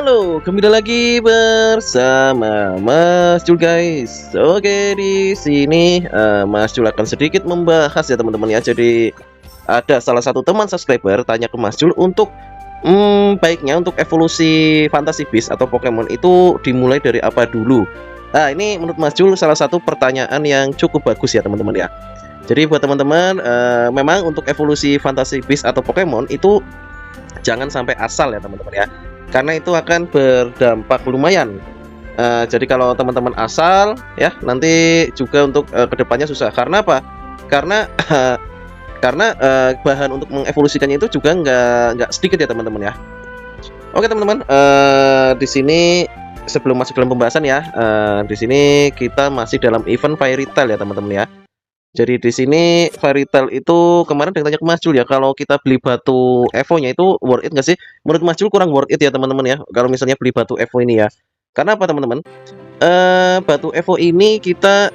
Halo, kembali lagi bersama Mas Jul guys. Oke, di sini Mas Jul akan sedikit membahas ya teman-teman ya. Jadi ada salah satu teman subscriber tanya ke Mas Jul untuk baiknya untuk evolusi Fantasy Beast atau Pokemon itu dimulai dari apa dulu. Nah, ini menurut Mas Jul salah satu pertanyaan yang cukup bagus ya teman-teman ya. Jadi buat teman-teman, memang untuk evolusi Fantasy Beast atau Pokemon itu jangan sampai asal ya teman-teman ya, karena itu akan berdampak lumayan. Jadi kalau teman-teman asal ya, nanti juga untuk kedepannya susah. Karena apa? Karena karena bahan untuk mengevolusikannya itu juga nggak sedikit ya teman-teman ya. Oke teman-teman, di sini sebelum masuk dalam pembahasan ya, di sini kita masih dalam event Fairy Tail ya teman-teman ya. Jadi di sini Fairy Tail itu kemarin ada yang tanya ke Mas Jul ya, kalau kita beli batu Evo-nya itu worth it nggak sih? Menurut Mas Jul kurang worth it ya teman-teman ya, kalau misalnya beli batu Evo ini ya. Karena apa teman-teman? Batu Evo ini kita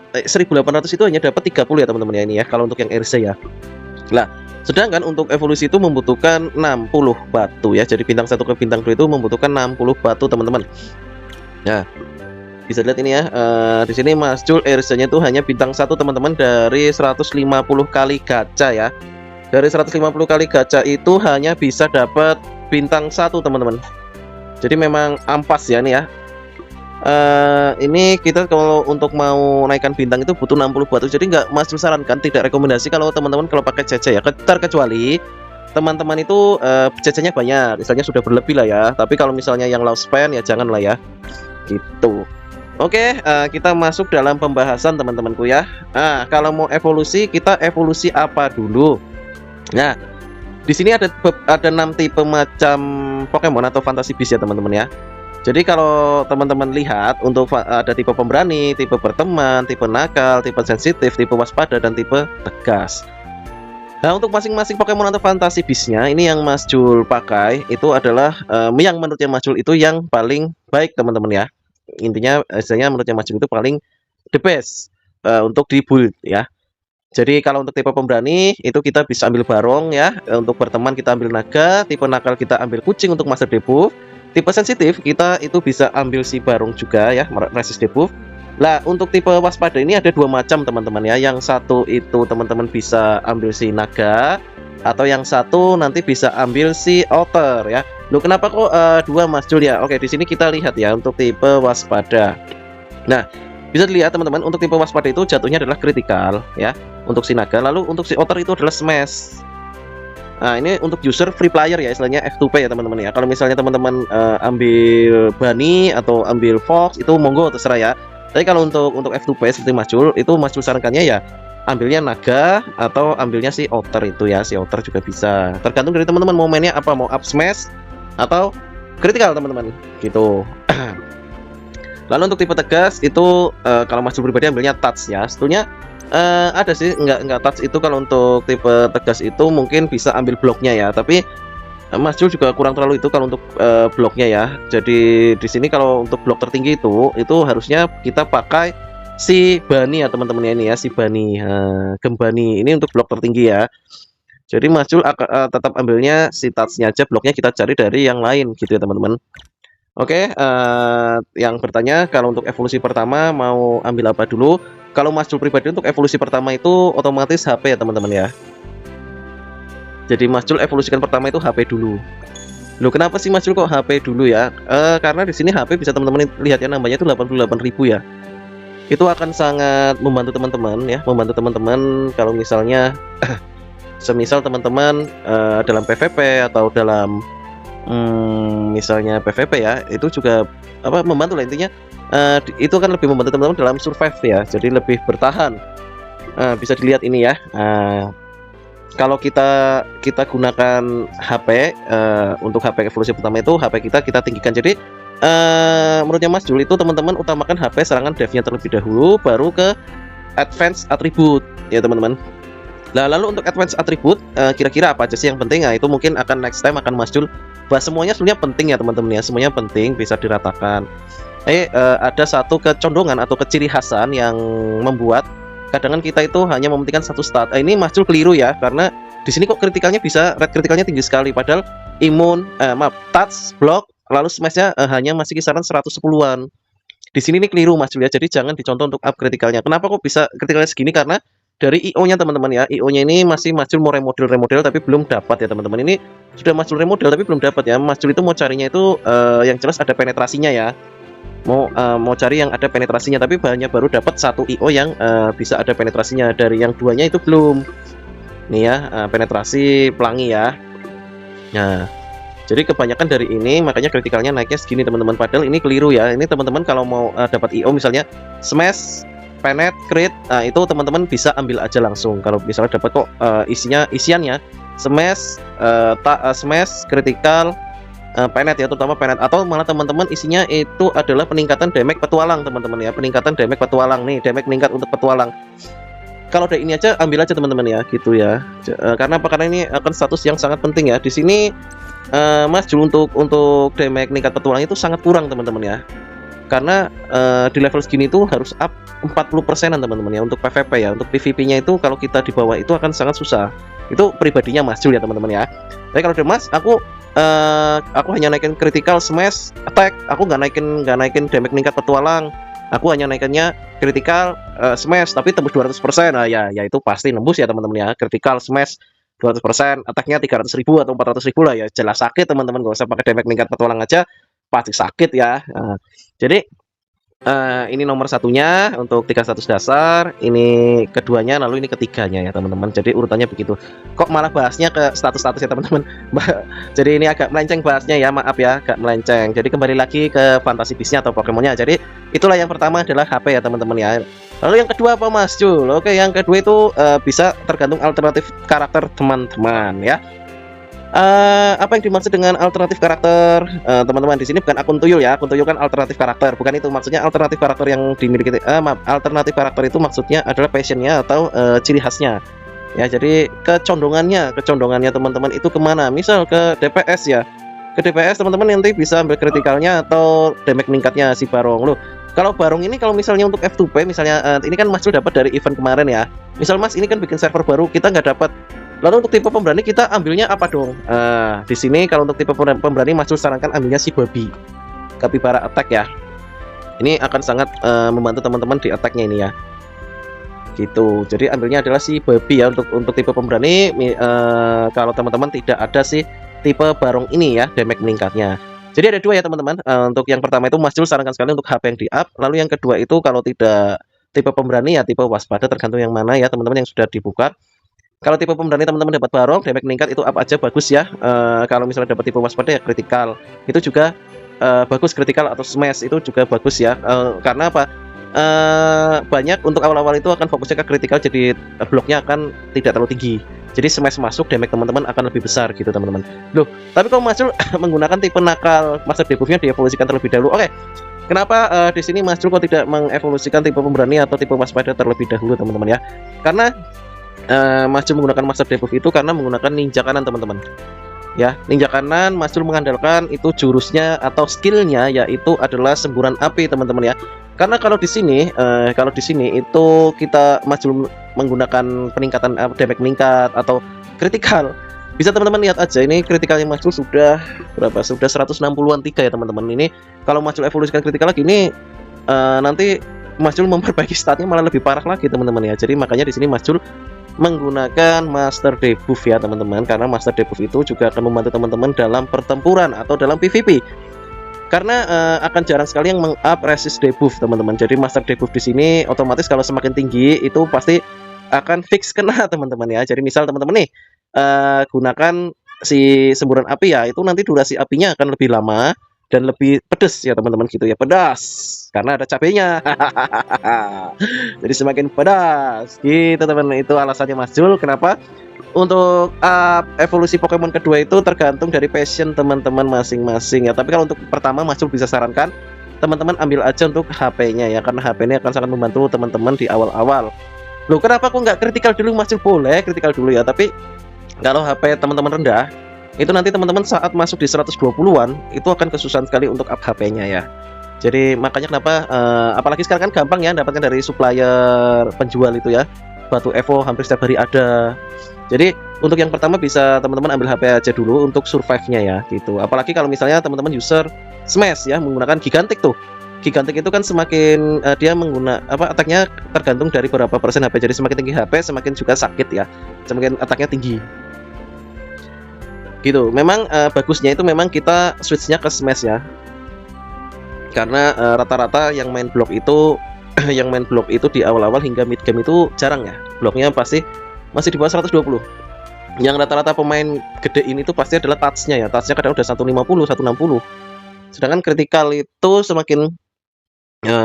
1800 itu hanya dapat 30 ya teman-teman ya, ini ya kalau untuk yang RC ya. Lah, sedangkan untuk evolusi itu membutuhkan 60 batu ya. Jadi bintang 1 ke bintang 2 itu membutuhkan 60 batu teman-teman. Nah, bisa lihat ini ya, di sini Mas Jul RC-nya itu hanya bintang 1 teman-teman dari 150 kali gacha ya. Dari 150 kali gacha itu hanya bisa dapat bintang 1 teman-teman. Jadi memang ampas ya nih ya. Ini kita kalau untuk mau naikkan bintang itu butuh 60 batu. Jadi nggak, Mas Jul sarankan, tidak rekomendasi kalau teman-teman kalau pakai CC ya. Terkecuali teman-teman itu CC-nya banyak, misalnya sudah berlebih lah ya. Tapi kalau misalnya yang low spend ya jangan lah ya. Gitu. Oke, kita masuk dalam pembahasan teman-temanku ya. Nah, kalau mau evolusi, kita evolusi apa dulu? Nah, di sini ada 6 tipe macam Pokemon atau Fantasy Beast ya teman-teman ya. Jadi kalau teman-teman lihat, untuk ada tipe pemberani, tipe berteman, tipe nakal, tipe sensitif, tipe waspada, dan tipe tegas. Nah, untuk masing-masing Pokemon atau Fantasy Beast-nya, ini yang Mas Jul pakai itu adalah yang menurutnya Mas Jul itu yang paling baik teman-teman ya. Intinya istilahnya menurutnya Mas Jul itu paling the best untuk di build ya. Jadi kalau untuk tipe pemberani itu kita bisa ambil Barong ya, untuk berteman kita ambil naga, tipe nakal kita ambil kucing untuk master debuff, tipe sensitif kita itu bisa ambil si Barong juga ya, resist debuff. Lah, untuk tipe waspada ini ada 2 macam teman-teman ya. Yang satu itu teman-teman bisa ambil si naga, atau yang satu nanti bisa ambil si otter ya. Loh, kenapa kok 2 Mas Jul ya? Oke, di sini kita lihat ya untuk tipe waspada. Nah, bisa dilihat teman-teman, untuk tipe waspada itu jatuhnya adalah kritikal ya untuk si naga. Lalu untuk si otter itu adalah smash. Nah, ini untuk user free player ya, istilahnya F2P ya teman-teman ya. Kalau misalnya teman-teman ambil bunny atau ambil fox itu monggo terserah ya. Tapi kalau untuk F2P seperti Mas Jul, itu Mas Jul sarankannya ya ambilnya naga atau ambilnya si otter itu ya. Si otter juga bisa, tergantung dari teman-teman mau mainnya apa, mau up smash atau kritikal teman-teman gitu. Lalu untuk tipe tegas itu kalau Mas Jul pribadi ambilnya touch ya. Sebetulnya ada sih nggak touch itu. Kalau untuk tipe tegas itu mungkin bisa ambil bloknya ya, tapi Mas Jul juga kurang terlalu itu kalau untuk bloknya ya. Jadi di sini kalau untuk blok tertinggi itu harusnya kita pakai si Bunny ya teman-teman ya, ini ya si Bunny, Gembani ini untuk blok tertinggi ya. Jadi Mas Jul tetap ambilnya si touch-nya aja, bloknya kita cari dari yang lain gitu ya teman-teman. Oke, yang bertanya kalau untuk evolusi pertama mau ambil apa dulu? Kalau Mas Jul pribadi untuk evolusi pertama itu otomatis HP ya teman-teman ya. Jadi Mas Jul evolusikan pertama itu HP dulu. Loh, kenapa sih Mas Jul kok HP dulu ya? Karena di sini HP bisa teman-teman lihat ya, namanya itu 88.000 ya. Itu akan sangat membantu teman-teman ya, membantu teman-teman kalau misalnya semisal teman-teman dalam PVP atau dalam misalnya PVP ya, itu juga membantu lah intinya. Itu akan lebih membantu teman-teman dalam survive ya, jadi lebih bertahan. Bisa dilihat ini ya. Kalau kita gunakan HP untuk HP evolusi pertama itu, HP kita tinggikan. Jadi menurutnya Mas Jul itu teman-teman utamakan HP serangan devnya terlebih dahulu, baru ke advance attribute ya teman-teman. Nah, lalu untuk advance attribute kira-kira apa aja sih yang penting? Nah, itu mungkin akan next time akan Mas Jul bahas. Semuanya sebenarnya penting ya teman-teman ya, semuanya penting, bisa diratakan. Ada satu kecondongan atau keciri khasan yang membuat kadang kita itu hanya mementingkan satu stat. Ini Mas Jul keliru ya, karena di sini kok kritikalnya bisa, rate kritikalnya tinggi sekali, padahal imun, touch, block, lalu smashnya hanya masih kisaran 110-an. Di sini nih keliru Mas Jul ya, jadi jangan dicontoh untuk up kritikalnya. Kenapa kok bisa kritikalnya segini? Karena dari IO-nya teman-teman ya, IO-nya ini masih Mas Jul mau remodel tapi belum dapat ya teman-teman. Ini sudah Mas Jul remodel tapi belum dapat ya. Mas Jul itu mau carinya itu yang jelas ada penetrasinya ya. Mau cari yang ada penetrasinya, tapi hanya baru dapat satu IO yang bisa ada penetrasinya. Dari yang duanya itu belum. Nih ya, penetrasi pelangi ya. Nah, jadi kebanyakan dari ini makanya kritikalnya naiknya segini teman-teman. Padahal ini keliru ya. Ini teman-teman kalau mau dapat IO misalnya smash, penet, crit, itu teman-teman bisa ambil aja langsung. Kalau misalnya dapat kok isiannya smash, smash, critical, penet ya, terutama penet, atau malah teman-teman isinya itu adalah peningkatan damage petualang teman-teman ya. Peningkatan damage petualang nih, damage meningkat untuk petualang. Kalau dari ini aja ambil aja teman-teman ya, gitu ya. Karena apa? Karena ini akan status yang sangat penting ya. Di sini Mas Jul untuk damage meningkat petualang itu sangat kurang teman-teman ya. Karena di level segini itu harus up 40%-an teman-teman ya untuk PVP ya. Untuk PVP-nya itu kalau kita di bawah itu akan sangat susah. Itu pribadinya Mas Jul ya teman-teman ya. Tapi kalau dari Mas, aku hanya naikin critical smash attack. Aku nggak naikin damage meningkat petualang. Aku hanya naikinnya critical smash tapi tembus 200%. Nah ya itu pasti nembus ya teman-teman ya. Critical smash 200%, attack-nya 300.000 atau 400.000 lah ya. Jelas sakit teman-teman, gak usah pakai damage meningkat petualang aja pasti sakit ya. Jadi ini nomor satunya untuk 3 status dasar, ini keduanya, lalu ini ketiganya ya teman-teman. Jadi urutannya begitu. Kok malah bahasnya ke status-status ya teman-teman. Jadi ini agak melenceng bahasnya ya, maaf ya, agak melenceng. Jadi kembali lagi ke Fantasy Beast-nya atau Pokemonnya. Jadi itulah yang pertama adalah HP ya teman-teman ya. Lalu yang kedua apa Mas Jul? Oke, yang kedua itu bisa tergantung alternatif karakter teman-teman ya. Apa yang dimaksud dengan alternatif karakter teman-teman? Di sini bukan akun tuyul ya. Akun tuyul kan alternatif karakter, bukan itu maksudnya. Alternatif karakter yang dimiliki alternatif karakter itu maksudnya adalah passionnya atau ciri khasnya ya. Jadi kecondongannya teman-teman itu kemana? Misal ke DPS ya, ke DPS teman-teman nanti bisa ambil kritikalnya atau damage meningkatnya si Barong. Loh, kalau Barong ini kalau misalnya untuk F2P misalnya, ini kan Mas Jul dapat dari event kemarin ya. Misal Mas ini kan bikin server baru, kita nggak dapat. Lalu untuk tipe pemberani kita ambilnya apa dong? Di sini kalau untuk tipe pemberani Mas Jul sarankan ambilnya si babi, Capybara attack ya. Ini akan sangat membantu teman-teman di attacknya ini ya. Gitu. Jadi ambilnya adalah si babi ya untuk tipe pemberani. Kalau teman-teman tidak ada si tipe Barong ini ya, damage meningkatnya. Jadi ada dua ya teman-teman. Untuk yang pertama itu Mas Jul sarankan sekali untuk HP yang di up. Lalu yang kedua itu kalau tidak tipe pemberani ya tipe waspada, tergantung yang mana ya teman-teman yang sudah dibuka. Kalau tipe pemberani teman-teman dapat Barong, damage meningkat itu up aja bagus ya. Kalau misalnya dapat tipe waspada ya kritikal, itu juga bagus. Kritikal atau smash itu juga bagus ya. Karena apa? Banyak untuk awal-awal itu akan fokusnya ke kritikal, jadi bloknya akan tidak terlalu tinggi. Jadi smash masuk, damage teman-teman akan lebih besar gitu teman-teman. Loh, tapi kalau Mas Jul menggunakan tipe nakal, master debuffnya dievolusikan terlebih dahulu. Oke. Kenapa di sini Mas Jul kok tidak mengevolusikan tipe pemberani atau tipe waspada terlebih dahulu teman-teman ya? Karena Mas Jul menggunakan master debuff itu karena menggunakan ninja kanan teman-teman ya. Ninja kanan Mas Jul mengandalkan itu jurusnya atau skillnya yaitu adalah semburan api teman-teman ya. Karena kalau di sini itu kita Mas Jul menggunakan peningkatan damage meningkat atau kritikal, bisa teman-teman lihat aja ini kritikalnya Mas Jul sudah berapa? Sudah 160-an 3 ya teman-teman. Ini kalau Mas Jul evolusikan kritikal lagi ini nanti Mas Jul memperbaiki statnya malah lebih parah lagi teman-teman ya. Jadi makanya di sini Mas Jul menggunakan master debuff ya teman-teman, karena master debuff itu juga akan membantu teman-teman dalam pertempuran atau dalam PVP. Karena akan jarang sekali yang meng-up resist debuff teman-teman. Jadi master debuff di sini otomatis kalau semakin tinggi itu pasti akan fix kena teman-teman ya. Jadi misal teman-teman nih gunakan si semburan api ya, itu nanti durasi apinya akan lebih lama dan lebih pedas ya teman-teman gitu ya, pedas karena ada cabenya. Jadi semakin pedas gitu teman-teman. Itu alasannya Mas Jul kenapa untuk evolusi Pokemon kedua itu tergantung dari passion teman-teman masing-masing ya. Tapi kalau untuk pertama Mas Jul bisa sarankan teman-teman ambil aja untuk HP-nya ya, karena HP ini akan sangat membantu teman-teman di awal-awal. Loh, kenapa kok nggak kritikal dulu Mas Jul? Boleh kritikal dulu ya, tapi kalau HP teman-teman rendah itu nanti teman-teman saat masuk di 120-an itu akan kesusahan sekali untuk up HP-nya ya. Jadi makanya kenapa apalagi sekarang kan gampang ya dapatkan dari supplier penjual itu ya. Batu Evo hampir setiap hari ada. Jadi untuk yang pertama bisa teman-teman ambil HP aja dulu untuk survive-nya ya gitu. Apalagi kalau misalnya teman-teman user smash ya menggunakan gigantic tuh. Gigantic itu kan semakin dia menggunakan attack-nya tergantung dari berapa persen HP. Jadi semakin tinggi HP semakin juga sakit ya. Semakin attack-nya tinggi. Gitu. Memang bagusnya itu memang kita switch-nya ke smash ya. Karena rata-rata yang main blok itu di awal-awal hingga mid game itu jarang ya. Bloknya pasti masih di bawah 120. Yang rata-rata pemain gede ini tuh pasti adalah touch-nya ya. Touch-nya kadang udah 150, 160. Sedangkan critical itu semakin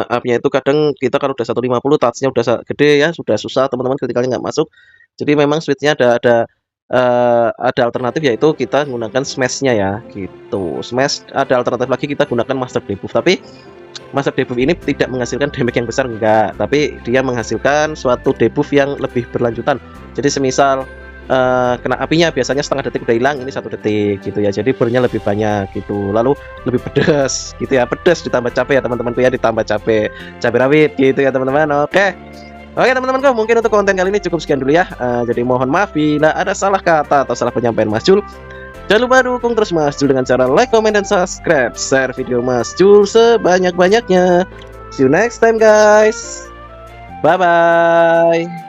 up-nya itu kadang kita kalau udah 150 touch-nya udah gede ya, sudah susah teman-teman, critical-nya nggak masuk. Jadi memang switch-nya ada alternatif, yaitu kita gunakan smash-nya ya gitu. Smash ada alternatif lagi, kita gunakan master debuff. Tapi master debuff ini tidak menghasilkan damage yang besar, enggak, tapi dia menghasilkan suatu debuff yang lebih berlanjutan. Jadi semisal kena apinya biasanya setengah detik udah hilang, ini 1 detik gitu ya. Jadi burnya lebih banyak gitu. Lalu lebih pedas gitu ya. Pedas ditambah capek ya teman-temanku ya, ditambah cabai rawit gitu ya teman-teman. Oke teman-temanku, mungkin untuk konten kali ini cukup sekian dulu ya. Jadi mohon maaf bila ada salah kata atau salah penyampaian Mas Jul. Jangan lupa dukung terus Mas Jul dengan cara like, comment, dan subscribe. Share video Mas Jul sebanyak-banyaknya. See you next time guys. Bye bye.